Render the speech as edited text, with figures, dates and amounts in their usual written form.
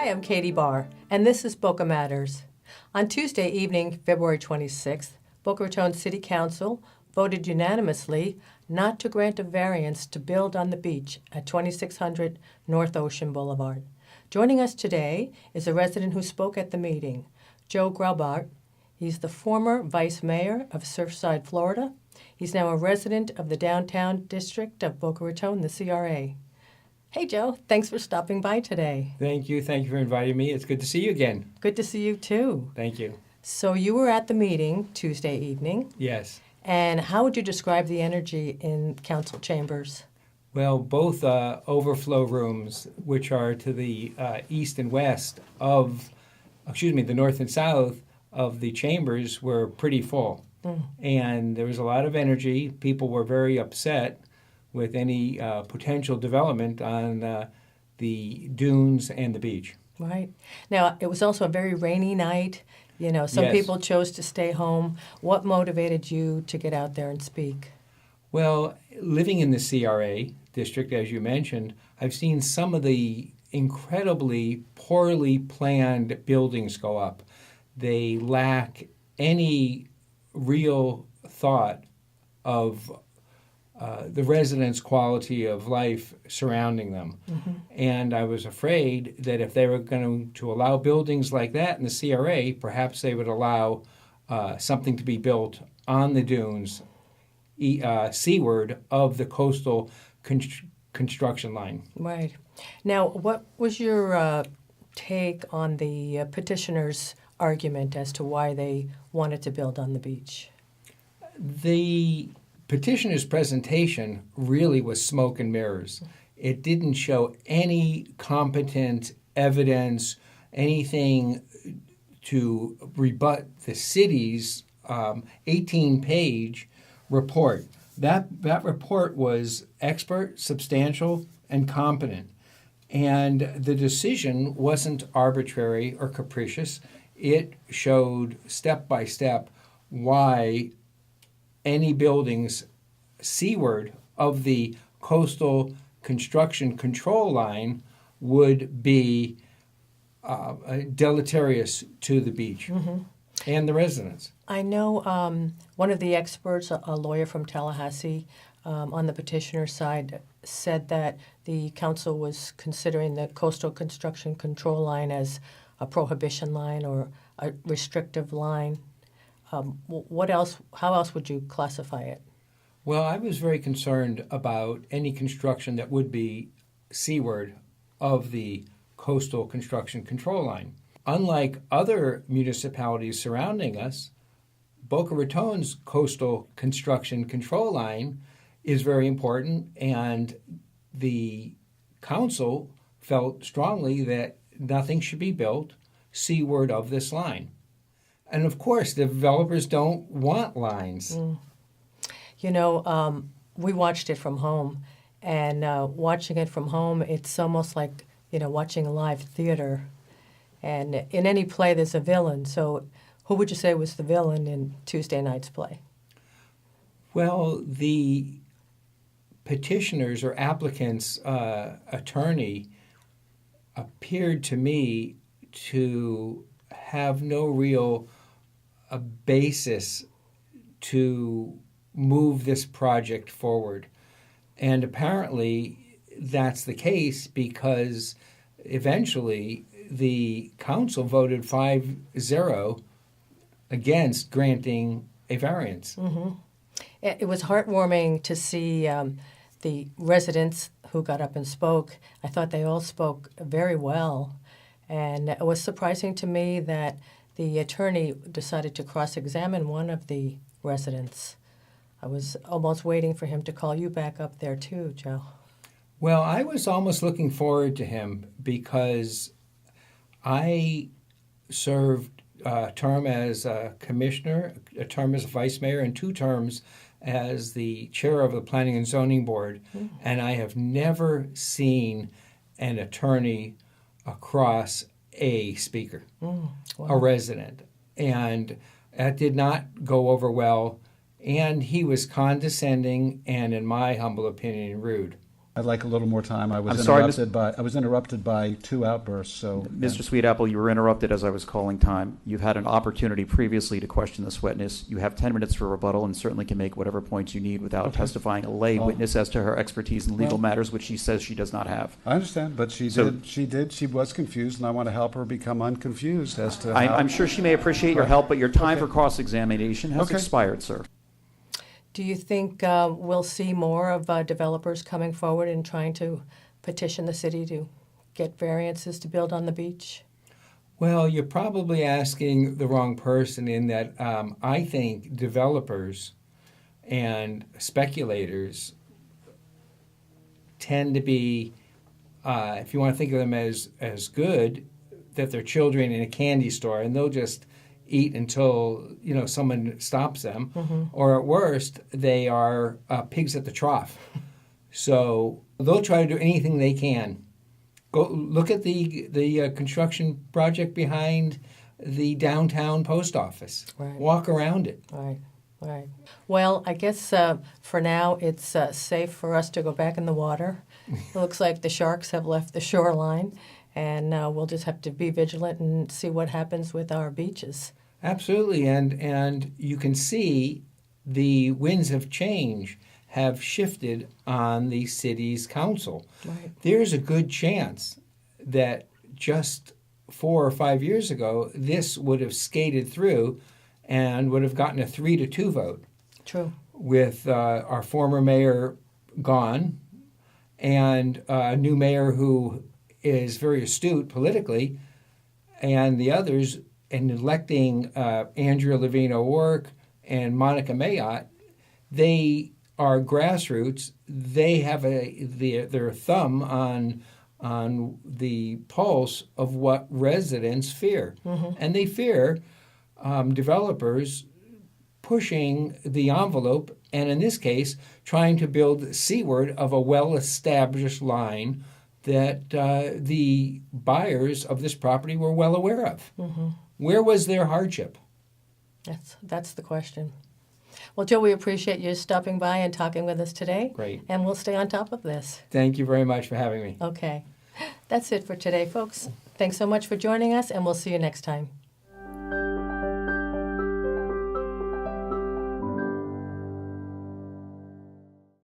Hi, I'm Katie Barr, and this is Boca Matters. On Tuesday evening, February 26th, Boca Raton City Council voted unanimously not to grant a variance to build on the beach at 2600 North Ocean Boulevard. Joining us today is a resident who spoke at the meeting, Joe Graubart. He's the former vice mayor of Surfside, Florida. He's now a resident of the downtown district of Boca Raton, the CRA. Hey, Joe, thanks for stopping by today. Thank you. Thank you for inviting me. It's good to see you again. Good to see you, too. Thank you. So you were at the meeting Tuesday evening. Yes. And how would you describe the energy in council chambers? Well, both overflow rooms, which are to the east and west of, the north and south of the chambers, were pretty full. And there was a lot of energy. People were very upset with any potential development on the dunes and the beach. Right. Now, it was also a very rainy night. You know, some Yes. people chose to stay home. What motivated you to get out there and speak? Well, living in the CRA district, as you mentioned, I've seen some of the incredibly poorly planned buildings go up. They lack any real thought of the residents' quality of life surrounding them. And I was afraid that if they were going to allow buildings like that in the CRA, perhaps they would allow something to be built on the dunes seaward of the coastal construction line. Right. Now, what was your take on the petitioners' argument as to why they wanted to build on the beach? The petitioner's presentation really was smoke and mirrors. It didn't show any competent evidence, anything to rebut the city's 18-page report. That report was expert, substantial, and competent. And the decision wasn't arbitrary or capricious. It showed step by step why any buildings seaward of the coastal construction control line would be deleterious to the beach and the residents. I know one of the experts, a lawyer from Tallahassee, on the petitioner side, said that the council was considering the coastal construction control line as a prohibition line or a restrictive line. What else? How else would you classify it? Well, I was very concerned about any construction that would be seaward of the coastal construction control line. Unlike other municipalities surrounding us, Boca Raton's coastal construction control line is very important, and the council felt strongly that nothing should be built seaward of this line. And of course, the developers don't want lines. You know, we watched it from home, and watching it from home, it's almost like, you know, watching live theater. And in any play, there's a villain. So who would you say was the villain in Tuesday night's play? Well, the petitioners or applicants' attorney appeared to me to have no real basis to move this project forward. And apparently that's the case because eventually the council voted 5-0 against granting a variance. It was heartwarming to see the residents who got up and spoke. I thought they all spoke very well. And it was surprising to me that the attorney decided to cross-examine one of the residents. I was almost waiting for him to call you back up there too, Joe. Well, I was almost looking forward to him because I served a term as a commissioner, a term as a vice mayor, and 2 terms as the chair of the Planning and Zoning Board. And I have never seen an attorney across a speaker, a resident. And that did not go over well. And he was condescending and, in my humble opinion, rude. I'd like a little more time. I was I'm sorry, interrupted by two outbursts. So, Mr. Sweetapple, you were interrupted as I was calling time. You've had an opportunity previously to question this witness. You have 10 minutes for rebuttal and certainly can make whatever points you need without testifying a lay witness as to her expertise in legal matters, which she says she does not have. I understand, but she was confused, and I want to help her become unconfused as to I'm sure she may appreciate your help, but your time for cross-examination has expired, sir. Do you think we'll see more of developers coming forward and trying to petition the city to get variances to build on the beach? Well, you're probably asking the wrong person in that I think developers and speculators tend to be, if you want to think of them as good, that they're children in a candy store, and they'll just eat until someone stops them, or at worst, they are pigs at the trough. So they'll try to do anything they can. Go look at the construction project behind the downtown post office. Right. Walk around it. Right. Well, I guess for now it's safe for us to go back in the water. It looks like the sharks have left the shoreline, and we'll just have to be vigilant and see what happens with our beaches. Absolutely, and you can see the winds of change have shifted on the city's council. Right. There's a good chance that just 4 or 5 years ago, this would have skated through and would have gotten a 3-2 vote. True. With our former mayor gone and a new mayor who is very astute politically, and the others, and electing Andrea Levine O'Rourke and Monica Mayotte, they are grassroots. They have their thumb on the pulse of what residents fear. And they fear developers pushing the envelope, and in this case, trying to build seaward of a well-established line that the buyers of this property were well aware of. Where was their hardship? That's the question. Well, Joe, we appreciate you stopping by and talking with us today. Great. And we'll stay on top of this. Thank you very much for having me. Okay. That's it for today, folks. Thanks so much for joining us, and we'll see you next time.